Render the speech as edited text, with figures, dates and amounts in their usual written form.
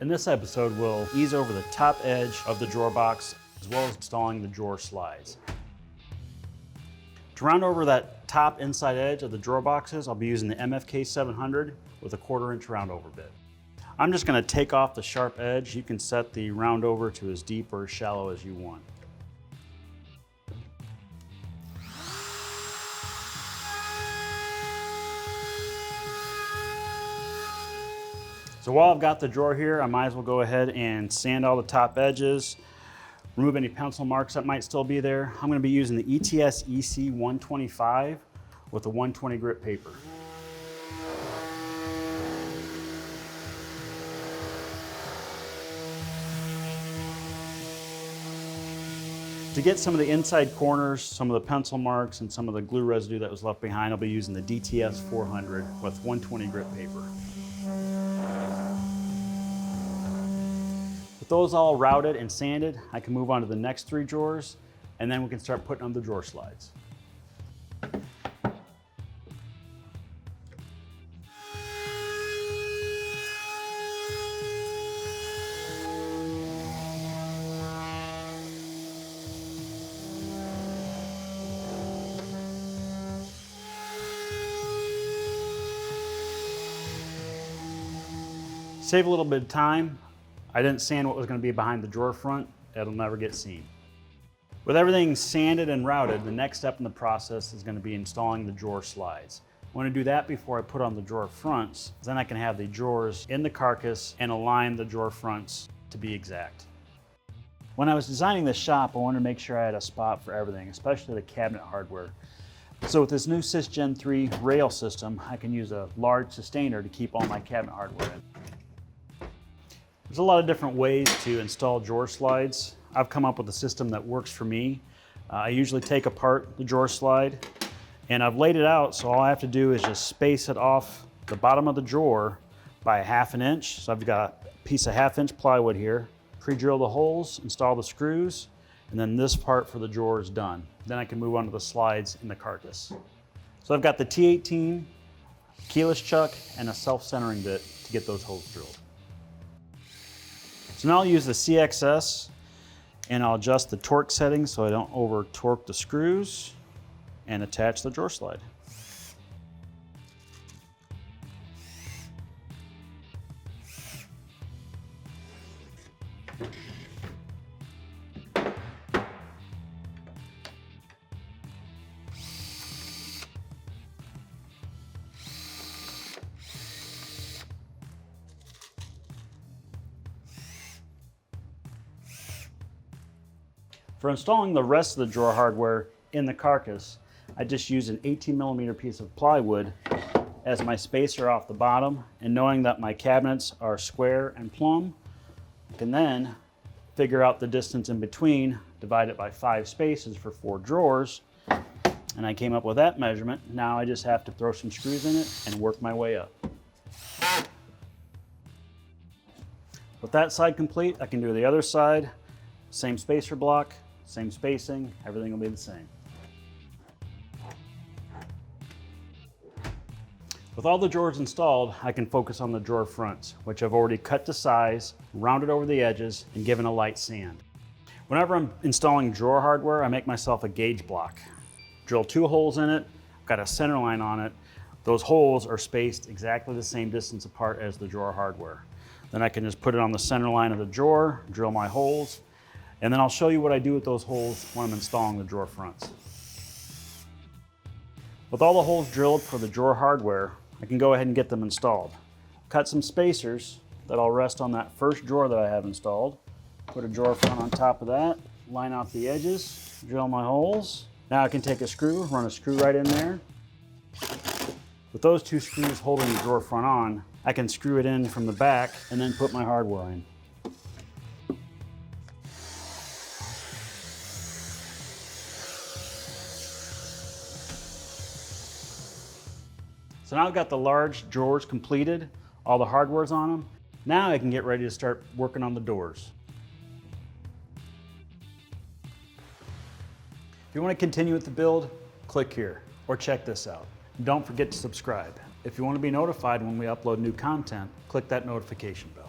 In this episode, we'll ease over the top edge of the drawer box as well as installing the drawer slides. To round over that top inside edge of the drawer boxes, I'll be using the MFK 700 with a 1/4 inch round over bit. I'm just going to take off the sharp edge. You can set the round over to as deep or as shallow as you want. So while I've got the drawer here, I might as well go ahead and sand all the top edges, remove any pencil marks that might still be there. I'm going to be using the ETS EC 125 with a 120 grit paper. To get some of the inside corners, some of the pencil marks, and some of the glue residue that was left behind, I'll be using the DTS 400 with 120 grit paper. With those all routed and sanded, I can move on to the next 3 drawers, and then we can start putting on the drawer slides. Save a little bit of time. I didn't sand what was going to be behind the drawer front. It'll never get seen. With everything sanded and routed, the next step in the process is going to be installing the drawer slides. I want to do that before I put on the drawer fronts. Then I can have the drawers in the carcass and align the drawer fronts to be exact. When I was designing this shop, I wanted to make sure I had a spot for everything, especially the cabinet hardware. So with this new Sys Gen 3 rail system, I can use a large sustainer to keep all my cabinet hardware in. There's a lot of different ways to install drawer slides. I've come up with a system that works for me. I usually take apart the drawer slide and I've laid it out, so all I have to do is just space it off the bottom of the drawer by 1/2 inch. So I've got a piece of 1/2 inch plywood here, pre-drill the holes, install the screws, and then this part for the drawer is done. Then I can move on to the slides in the carcass. So I've got the T18, keyless chuck, and a self-centering bit to get those holes drilled. So now I'll use the CXS and I'll adjust the torque settings so I don't over torque the screws and attach the drawer slide. For installing the rest of the drawer hardware in the carcass, I just use an 18mm piece of plywood as my spacer off the bottom, and knowing that my cabinets are square and plumb, I can then figure out the distance in between, divide it by 5 spaces for 4 drawers, and I came up with that measurement. Now I just have to throw some screws in it and work my way up. With that side complete, I can do the other side, same spacer block, same spacing, everything will be the same. With all the drawers installed, I can focus on the drawer fronts, which I've already cut to size, rounded over the edges, and given a light sand. Whenever I'm installing drawer hardware, I make myself a gauge block. Drill 2 holes in it, got a center line on it. Those holes are spaced exactly the same distance apart as the drawer hardware. Then I can just put it on the center line of the drawer, drill my holes, and then I'll show you what I do with those holes when I'm installing the drawer fronts. With all the holes drilled for the drawer hardware, I can go ahead and get them installed. Cut some spacers that I'll rest on that first drawer that I have installed. Put a drawer front on top of that, line out the edges, drill my holes. Now I can take a screw, run a screw right in there. With those 2 screws holding the drawer front on, I can screw it in from the back and then put my hardware in. So now I've got the large drawers completed, all the hardware's on them. Now I can get ready to start working on the doors. If you want to continue with the build, click here or check this out. And don't forget to subscribe. If you want to be notified when we upload new content, click that notification bell.